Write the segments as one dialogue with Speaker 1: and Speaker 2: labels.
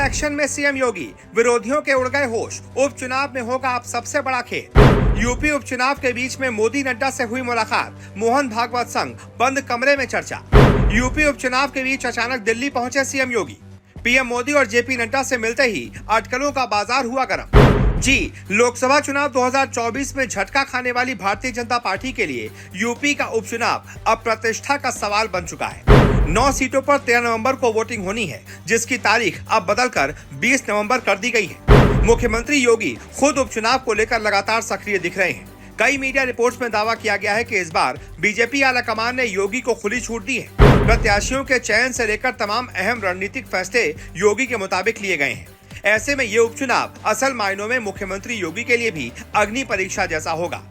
Speaker 1: Action में CM योगी, विरोधियों के उड़ गए होश, उपचुनाव में होगा अब सबसे बड़ा खेल। यूपी उपचुनाव के बीच में मोदी नड्डा से हुई मुलाकात, मोहन भागवत संग बंद कमरे में चर्चा। यूपी उपचुनाव के बीच अचानक दिल्ली पहुंचे सीएम योगी, पीएम मोदी और जेपी नड्डा से मिलते ही अटकलों का बाजार हुआ गर्म। जी, लोकसभा चुनाव 2024 में झटका खाने वाली भारतीय जनता पार्टी के लिए यूपी का उपचुनाव अब प्रतिष्ठा का सवाल बन चुका है। 9 सीटों पर 13 नवंबर को वोटिंग होनी है, जिसकी तारीख अब बदलकर 20 नवंबर कर दी गई है। मुख्यमंत्री योगी खुद उपचुनाव को लेकर लगातार सक्रिय दिख रहे हैं। कई मीडिया रिपोर्ट्स में दावा किया गया है कि इस बार बीजेपी आलाकमान ने योगी को खुली छूट दी है। प्रत्याशियों के चयन से लेकर तमाम अहम रणनीतिक फैसले योगी के मुताबिक लिए गए हैं। ऐसे में ये उपचुनाव असल मायनों में मुख्यमंत्री योगी के लिए भी अग्नि परीक्षा जैसा होगा।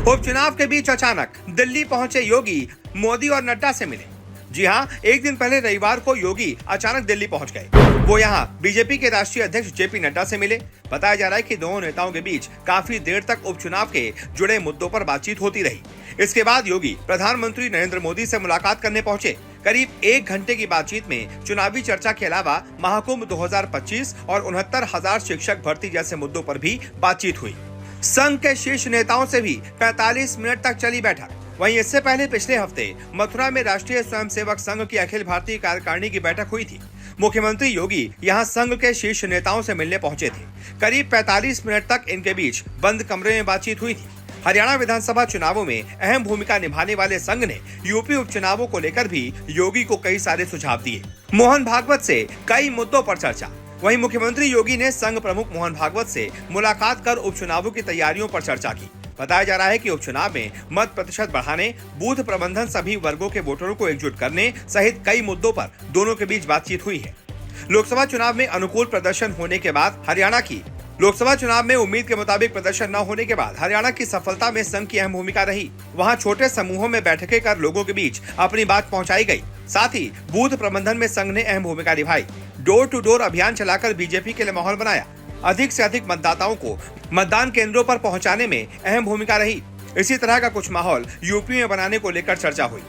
Speaker 1: उपचुनाव के बीच अचानक दिल्ली पहुंचे योगी, मोदी और नड्डा से मिले। जी हां, एक दिन पहले रविवार को योगी अचानक दिल्ली पहुंच गए। वो यहां बीजेपी के राष्ट्रीय अध्यक्ष जेपी नड्डा से मिले। बताया जा रहा है कि दोनों नेताओं के बीच काफी देर तक उपचुनाव के जुड़े मुद्दों पर बातचीत होती रही। इसके बाद योगी प्रधानमंत्री नरेंद्र मोदी से मुलाकात करने पहुंचे। करीब 1 घंटे की बातचीत में चुनावी चर्चा के अलावा महाकुंभ 2025 और 69,000 शिक्षक भर्ती जैसे मुद्दों पर भी बातचीत हुई। संघ के शीर्ष नेताओं से भी 45 मिनट तक चली बैठक। वहीं इससे पहले पिछले हफ्ते मथुरा में राष्ट्रीय स्वयंसेवक संघ की अखिल भारतीय कार्यकारिणी की बैठक हुई थी। मुख्यमंत्री योगी यहां संघ के शीर्ष नेताओं से मिलने पहुंचे थे। करीब 45 मिनट तक इनके बीच बंद कमरे में बातचीत हुई थी। हरियाणा विधानसभा चुनावों में अहम भूमिका निभाने वाले संघ ने यूपी उपचुनावों को लेकर भी योगी को कई सारे सुझाव दिए। मोहन भागवत से कई मुद्दों पर चर्चा। वहीं मुख्यमंत्री योगी ने संघ प्रमुख मोहन भागवत से मुलाकात कर उपचुनावों की तैयारियों पर चर्चा की। बताया जा रहा है कि उपचुनाव में मत प्रतिशत बढ़ाने, बूथ प्रबंधन, सभी वर्गों के वोटरों को एकजुट करने सहित कई मुद्दों पर दोनों के बीच बातचीत हुई है। लोकसभा चुनाव में अनुकूल प्रदर्शन होने के बाद लोकसभा चुनाव में उम्मीद के मुताबिक प्रदर्शन न होने के बाद हरियाणा की सफलता में संघ की अहम भूमिका रही। वहां छोटे समूहों में बैठकें कर लोगों के बीच अपनी बात पहुंचाई गई। साथ ही बूथ प्रबंधन में संघ ने अहम भूमिका निभाई। डोर टू डोर अभियान चलाकर बीजेपी के लिए माहौल बनाया। अधिक से अधिक मतदाताओं को मतदान केंद्रों पर पहुंचाने में अहम भूमिका रही। इसी तरह का कुछ माहौल यूपी में बनाने को लेकर चर्चा हुई।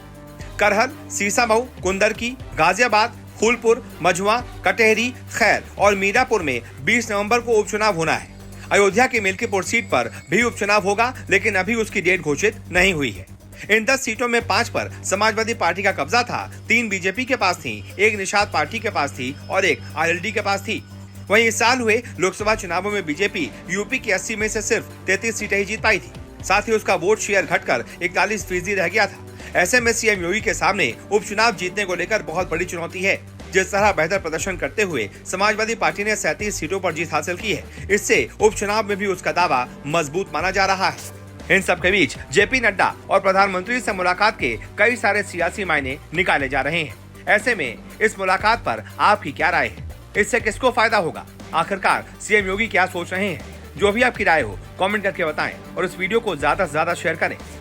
Speaker 1: करहल, सीसामऊ, कुंदरकी, गाजियाबाद, फूलपुर, मझुआ, कटेहरी, खैर और मीरापुर में 20 नवंबर को उपचुनाव होना है। अयोध्या की मिल्कीपुर सीट पर भी उपचुनाव होगा, लेकिन अभी उसकी डेट घोषित नहीं हुई है। इन 10 सीटों में 5 पर समाजवादी पार्टी का कब्जा था। 3 बीजेपी के पास थी, 1 निषाद पार्टी के पास थी और 1 आरएलडी के पास थी। वहीं इस साल हुए लोकसभा चुनावों में बीजेपी यूपी की 80 में से सिर्फ 33 सीटें ही जीत पाई थी। साथ ही उसका वोट शेयर घटकर 41% रह गया था। ऐसे में सीएम योगी के सामने उपचुनाव जीतने को लेकर बहुत बड़ी चुनौती है। जिस तरह बेहतर प्रदर्शन करते हुए समाजवादी पार्टी ने 37 सीटों पर जीत हासिल की है, इससे उपचुनाव में भी उसका दावा मजबूत माना जा रहा है। इन सब के बीच जेपी नड्डा और प्रधानमंत्री से मुलाकात के कई सारे सियासी मायने निकाले जा रहे हैं। ऐसे में इस मुलाकात पर आपकी क्या राय है? इससे किसको फायदा होगा? आखिरकार सीएम योगी क्या सोच रहे हैं? जो भी आपकी राय हो कमेंट करके बताएं और इस वीडियो को ज्यादा से ज्यादा शेयर करें।